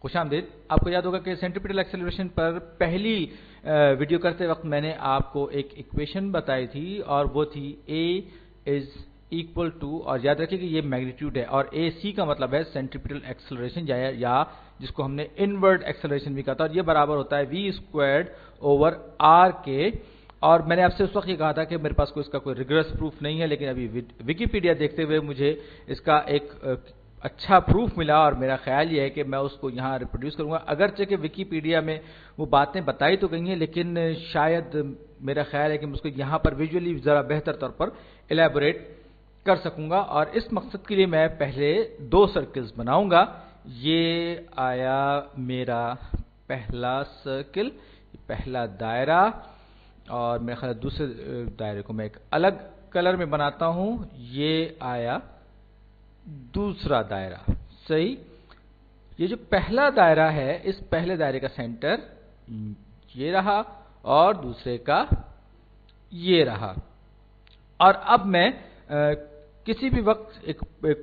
खुशामदीद। आपको याद होगा कि सेंट्रीपिटल एक्सेलरेशन पर पहली वीडियो करते वक्त मैंने आपको एक इक्वेशन बताई थी और वो थी A इज इक्वल टू, और याद रखिए कि ये मैग्नीट्यूड है और AC का मतलब है सेंट्रीपिटल एक्सेलरेशन या जिसको हमने इनवर्ड एक्सेलरेशन भी कहा था, और ये बराबर होता है V स्क्वायर्ड ओवर R के। और मैंने आपसे उस वक्त ये कहा था कि मेरे पास इसका कोई रिगरस प्रूफ नहीं है, लेकिन अभी विकिपीडिया देखते हुए मुझे इसका एक अच्छा प्रूफ मिला और मेरा ख्याल ये है कि मैं उसको यहाँ रिप्रोड्यूस करूंगा। अगरचे कि विकिपीडिया में वो बातें बताई तो गई हैं, लेकिन शायद मेरा ख्याल है कि मैं उसको यहाँ पर विजुअली ज़रा बेहतर तौर पर एलैबोरेट कर सकूंगा। और इस मकसद के लिए मैं पहले 2 सर्कल्स बनाऊंगा। ये आया मेरा पहला सर्किल, पहला दायरा, और मेरे ख्याल दूसरे दायरे को मैं एक अलग कलर में बनाता हूं। ये आया दूसरा दायरा, सही। ये जो पहला दायरा है, इस पहले दायरे का सेंटर ये रहा और दूसरे का ये रहा। और अब मैं किसी भी वक्त एक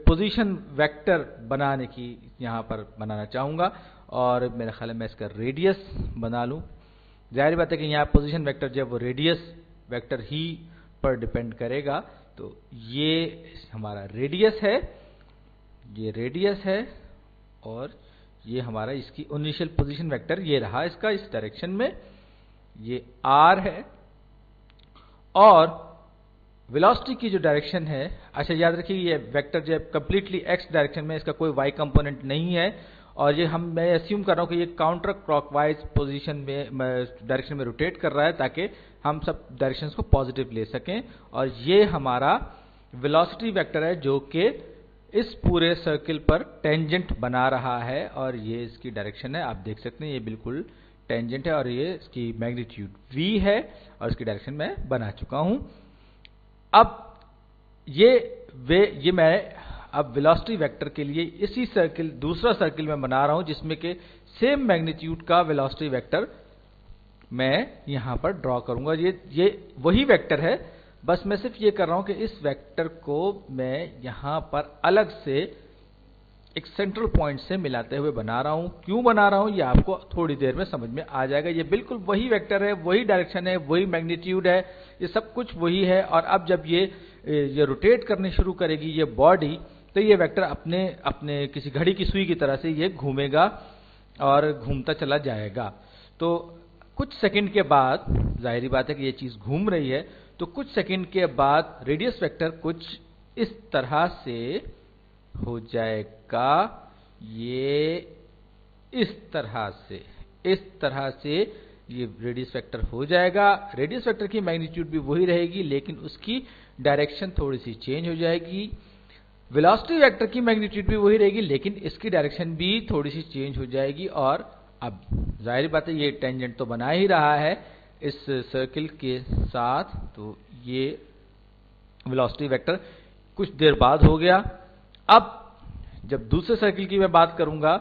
पोजीशन वेक्टर बनाने की यहां पर बनाना चाहूंगा, और मेरा ख्याल है मैं इसका रेडियस बना लूं। जाहिर बात है कि यहाँ पोजीशन वेक्टर जो है वो रेडियस वेक्टर ही पर डिपेंड करेगा। तो ये हमारा रेडियस है, ये रेडियस है, और ये हमारा इसकी इनिशियल पोजीशन वेक्टर ये रहा इसका इस डायरेक्शन में, ये R है। और वेलोसिटी की जो डायरेक्शन है, अच्छा याद रखिए ये वेक्टर जो है कंप्लीटली x डायरेक्शन में, इसका कोई y कंपोनेंट नहीं है, और ये मैं अस्यूम कर रहा हूं कि ये काउंटर क्लॉकवाइज पोजीशन में डायरेक्शन में रोटेट कर रहा है ताकि हम सब डायरेक्शंस को पॉजिटिव ले सकें। और ये हमारा वेलोसिटी वेक्टर है जो कि इस पूरे सर्किल पर टेंजेंट बना रहा है, और ये इसकी डायरेक्शन है। आप देख सकते हैं ये बिल्कुल टेंजेंट है, और ये इसकी मैग्नीट्यूड V है, और इसकी डायरेक्शन मैं बना चुका हूं। अब ये मैं अब वेलोसिटी वेक्टर के लिए इसी सर्किल, दूसरा सर्किल में बना रहा हूं जिसमें कि सेम मैग्नीट्यूड का वेलोसिटी वेक्टर मैं यहां पर ड्रॉ करूंगा। ये वही वेक्टर है, बस मैं सिर्फ ये कर रहा हूं कि इस वेक्टर को मैं यहां पर अलग से एक सेंट्रल पॉइंट से मिलाते हुए बना रहा हूं। क्यों बना रहा हूं ये आपको थोड़ी देर में समझ में आ जाएगा। ये बिल्कुल वही वेक्टर है, वही डायरेक्शन है, वही मैग्नीट्यूड है, ये सब कुछ वही है। और अब जब ये रोटेट करने शुरू करेगी ये बॉडी, तो ये वेक्टर अपने किसी घड़ी की सुई की तरह से ये घूमेगा और घूमता चला जाएगा। तो कुछ सेकंड के बाद, जाहिर बात है कि ये चीज घूम रही है, तो कुछ सेकंड के बाद रेडियस वेक्टर कुछ इस तरह से हो जाएगा, ये इस तरह से ये रेडियस वेक्टर हो जाएगा। रेडियस वेक्टर की मैग्नीट्यूड भी वही रहेगी, लेकिन उसकी डायरेक्शन थोड़ी सी चेंज हो जाएगी। वेलोसिटी वेक्टर की मैग्नीट्यूड भी वही रहेगी, लेकिन इसकी डायरेक्शन भी थोड़ी सी चेंज हो जाएगी। और अब जाहिर बात है ये टेंजेंट तो बना ही रहा है इस सर्किल के साथ, तो ये वेलोसिटी वेक्टर कुछ देर बाद हो गया। अब जब दूसरे सर्किल की मैं बात करूंगा,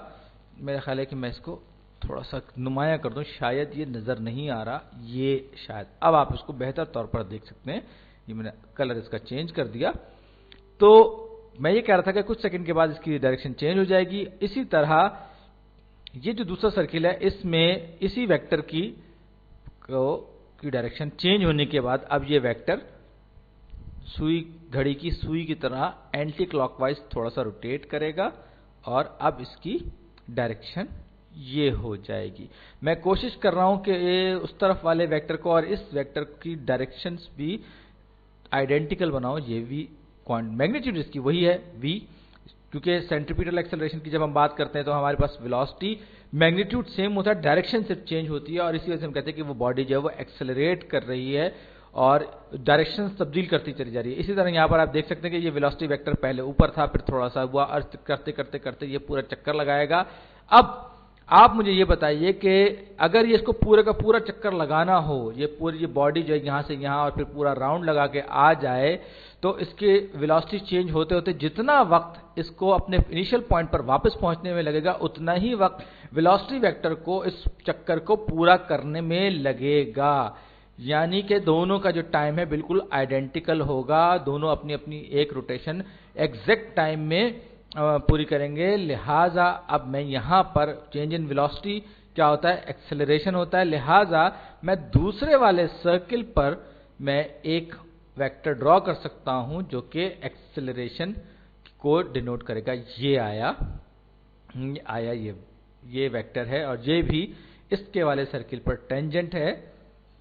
मेरा ख्याल है कि मैं इसको थोड़ा सा नुमाया कर दूं, शायद ये नजर नहीं आ रहा, ये शायद अब आप इसको बेहतर तौर पर देख सकते हैं। ये मैंने कलर इसका चेंज कर दिया। तो मैं ये कह रहा था कि कुछ सेकंड के बाद इसकी डायरेक्शन चेंज हो जाएगी। इसी तरह ये जो दूसरा सर्किल है, इसमें इसी वेक्टर की डायरेक्शन चेंज होने के बाद अब ये वेक्टर घड़ी की सुई की तरह एंटी क्लॉकवाइज थोड़ा सा रोटेट करेगा, और अब इसकी डायरेक्शन ये हो जाएगी। मैं कोशिश कर रहा हूं कि उस तरफ वाले वेक्टर को और इस वेक्टर की डायरेक्शंस भी आइडेंटिकल बनाओ। ये V मैग्नीट्यूड इसकी वही है V, क्योंकि सेंट्रीपिटल एक्सेलरेशन की जब हम बात करते हैं तो हमारे पास वेलोसिटी मैग्नीट्यूड सेम होता है, डायरेक्शन सिर्फ चेंज होती है। और इसी वजह से हम कहते हैं कि वो बॉडी जो है वो एक्सेलरेट कर रही है और डायरेक्शन तब्दील करती चली जा रही है। इसी तरह यहाँ पर आप देख सकते हैं कि ये वेलोसिटी वेक्टर पहले ऊपर था, फिर थोड़ा सा हुआ, अर्थ करते करते करते ये पूरा चक्कर लगाएगा। अब आप मुझे ये बताइए कि अगर ये इसको पूरे का पूरा चक्कर लगाना हो, ये पूरी बॉडी जो है यहाँ से यहाँ और फिर पूरा राउंड लगा के आ जाए, तो इसके वेलोसिटी चेंज होते होते जितना वक्त इसको अपने इनिशियल पॉइंट पर वापस पहुंचने में लगेगा, उतना ही वक्त वेलोसिटी वेक्टर को इस चक्कर को पूरा करने में लगेगा। यानी कि दोनों का जो टाइम है बिल्कुल आइडेंटिकल होगा, दोनों अपनी अपनी एक रोटेशन एग्जैक्ट टाइम में पूरी करेंगे। लिहाजा अब मैं यहां पर चेंज इन वेलोसिटी क्या होता है, एक्सेलरेशन होता है। लिहाजा मैं दूसरे वाले सर्किल पर मैं एक वेक्टर ड्रॉ कर सकता हूं जो कि एक्सेलरेशन को डिनोट करेगा। ये आया ये वेक्टर है और ये भी इसके वाले सर्किल पर टेंजेंट है,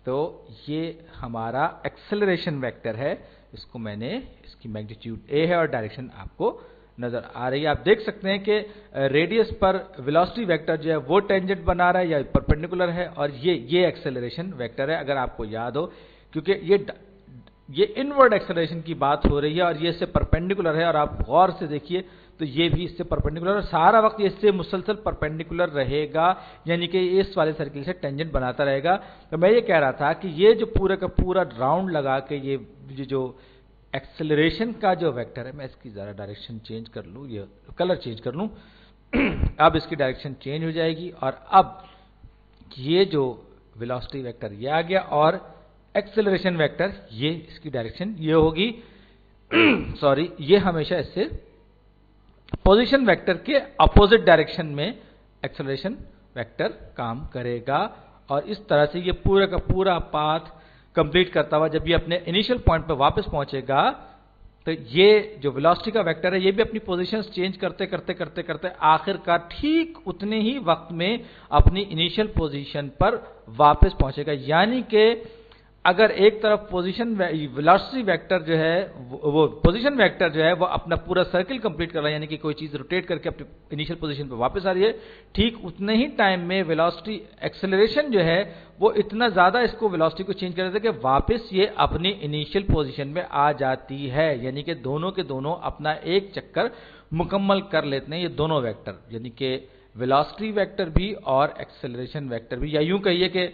तो ये हमारा एक्सेलरेशन वेक्टर है। इसको मैंने, इसकी मैग्नीट्यूड a है और डायरेक्शन आपको नजर आ रही है। आप देख सकते हैं कि रेडियस पर वेलोसिटी वेक्टर जो है वो टेंजेंट बना रहा है या परपेंडिकुलर है, और ये एक्सेलरेशन वेक्टर है, अगर आपको याद हो, क्योंकि ये इनवर्ड एक्सेलरेशन की बात हो रही है और ये इससे परपेंडिकुलर है। और आप गौर से देखिए तो ये भी इससे परपेंडिकुलर है, सारा वक्त ये इससे मुसलसल परपेंडिकुलर रहेगा, यानी कि इस वाले सर्किल से टेंजेंट बनाता रहेगा। तो मैं ये कह रहा था कि ये जो पूरा का पूरा राउंड लगा के ये जो एक्सेलरेशन का जो वेक्टर है, मैं इसकी जरा डायरेक्शन चेंज कर लूं, ये कलर चेंज कर लूं अब इसकी डायरेक्शन चेंज हो जाएगी और अब ये जो वेलोसिटी वेक्टर ये आ गया और एक्सेलरेशन वेक्टर ये, इसकी डायरेक्शन ये होगी सॉरी, ये हमेशा इससे पोजीशन वेक्टर के अपोजिट डायरेक्शन में एक्सेलरेशन वेक्टर काम करेगा। और इस तरह से ये पूरा का पूरा पाथ कंप्लीट करता हुआ जब ये अपने इनिशियल पॉइंट पर वापस पहुंचेगा, तो ये जो वेलोसिटी का वेक्टर है ये भी अपनी पोजीशंस चेंज करते करते करते करते आखिरकार ठीक उतने ही वक्त में अपनी इनिशियल पोजीशन पर वापस पहुंचेगा। यानी कि अगर एक तरफ पोजीशन वेलोसिटी वेक्टर जो है वो पोजीशन वेक्टर जो है वो अपना पूरा सर्किल कंप्लीट कर रहा है, यानी कि कोई चीज रोटेट करके अपनी इनिशियल पोजीशन पर वापस आ रही है, ठीक उतने ही टाइम में वेलोसिटी एक्सेलरेशन जो है वो इतना ज्यादा इसको वेलोसिटी को चेंज कर देता है कि वापस ये अपनी इनिशियल पोजीशन में आ जाती है। यानी कि दोनों के दोनों अपना एक चक्कर मुकम्मल कर लेते हैं, ये दोनों वेक्टर, यानी कि वेलोसिटी वेक्टर भी और एक्सेलरेशन वेक्टर भी, या यूं कहिए कि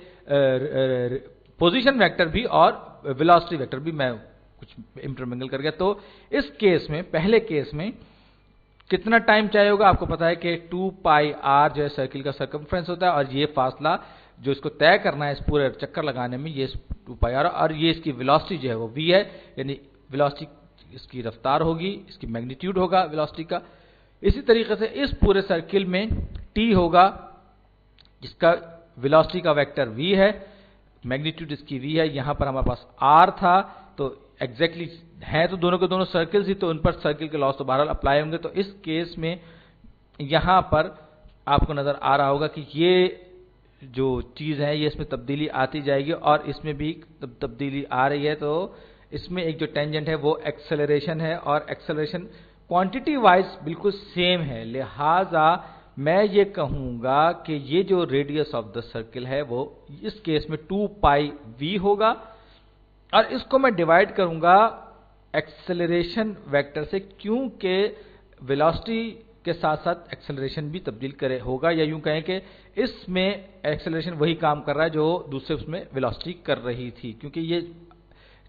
पोजीशन वेक्टर भी और वेलोसिटी वेक्टर भी, मैं कुछ इंटरमिंगल कर गया। तो इस केस में, पहले केस में कितना टाइम चाहिए होगा, आपको पता है कि 2 पाई r जो है सर्किल का सर्कमफ्रेंस होता है, और ये फासला जो इसको तय करना है इस पूरे चक्कर लगाने में, ये 2 पाई r, और ये इसकी वेलोसिटी जो है वो v है, यानी वेलोसिटी इसकी रफ्तार होगी, इसकी मैग्नीट्यूड होगा वेलोसिटी का। इसी तरीके से इस पूरे सर्किल में t होगा, जिसका वेलोसिटी का वेक्टर v है, मैग्नीट्यूड इसकी v है। यहां पर हमारे पास r था, तो एग्जैक्टली है तो दोनों के दोनों सर्किल्स ही, तो उन पर सर्किल के लॉस तो बहरहाल अप्लाई होंगे। तो इस केस में यहां पर आपको नजर आ रहा होगा कि ये जो चीज है ये इसमें तब्दीली आती जाएगी और इसमें भी तब्दीली आ रही है। तो इसमें एक जो टेंजेंट है वो एक्सेलरेशन है और एक्सेलरेशन क्वांटिटी वाइज बिल्कुल सेम है। लिहाजा मैं ये कहूंगा कि ये जो रेडियस ऑफ द सर्किल है वो इस केस में 2 पाई v होगा, और इसको मैं डिवाइड करूंगा एक्सेलरेशन वेक्टर से, क्योंकि वेलोसिटी के साथ साथ एक्सेलरेशन भी तब्दील होगा, या यूं कहें कि इसमें एक्सेलरेशन वही काम कर रहा है जो दूसरे उसमें वेलोसिटी कर रही थी, क्योंकि ये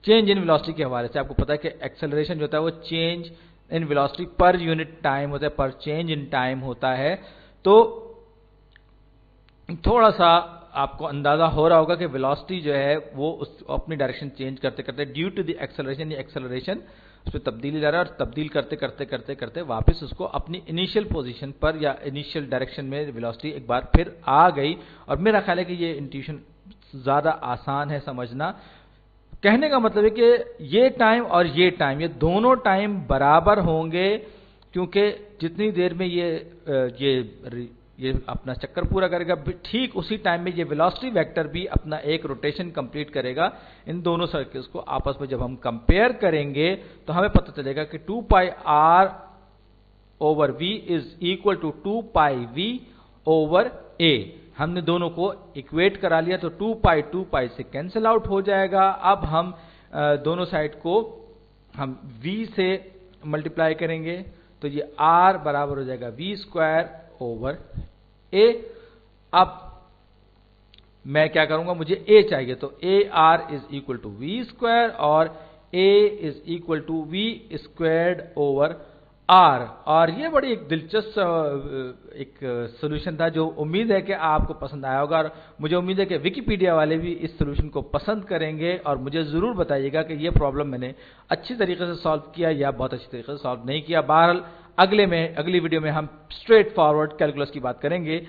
चेंज इन वेलोसिटी के हवाले से आपको पता है कि एक्सेलरेशन जो होता है वो change in velocity per unit time होता है, पर चेंज इन टाइम होता है। तो थोड़ा सा आपको अंदाजा हो रहा होगा कि वेलोसिटी जो है वो अपनी डायरेक्शन चेंज करते करते ड्यू टू द एक्सेलरेशन, ये एक्सेलरेशन उसमें तब्दीली ला रहा है, और तब्दील करते करते करते करते वापस उसको अपनी इनिशियल पोजीशन पर या इनिशियल डायरेक्शन में वेलोसिटी एक बार फिर आ गई। और मेरा ख्याल है कि ये इंट्यूशन ज्यादा आसान है समझना। कहने का मतलब है कि ये टाइम और ये टाइम, ये दोनों टाइम बराबर होंगे, क्योंकि जितनी देर में ये अपना चक्कर पूरा करेगा, ठीक उसी टाइम में ये वेलोसिटी वेक्टर भी अपना एक रोटेशन कंप्लीट करेगा। इन दोनों सर्किल्स को आपस में जब हम कंपेयर करेंगे तो हमें पता चलेगा कि 2 pi r over v is equal to 2 pi v over a। हमने दोनों को इक्वेट करा लिया, तो 2 पाई से कैंसिल आउट हो जाएगा। अब हम दोनों साइड को हम v से मल्टीप्लाई करेंगे, तो ये r बराबर हो जाएगा v स्क्वायर ओवर a। अब मैं क्या करूंगा, मुझे a चाहिए, तो ar is equal to v square और a is equal to v squared over r। और ये बड़ी एक दिलचस्प एक सोल्यूशन था जो उम्मीद है कि आपको पसंद आया होगा, और मुझे उम्मीद है कि विकिपीडिया वाले भी इस सोल्यूशन को पसंद करेंगे। और मुझे जरूर बताइएगा कि ये प्रॉब्लम मैंने अच्छी तरीके से सॉल्व किया या बहुत अच्छी तरीके से सॉल्व नहीं किया। बहरहाल अगली वीडियो में हम स्ट्रेट फॉरवर्ड कैलकुलस की बात करेंगे।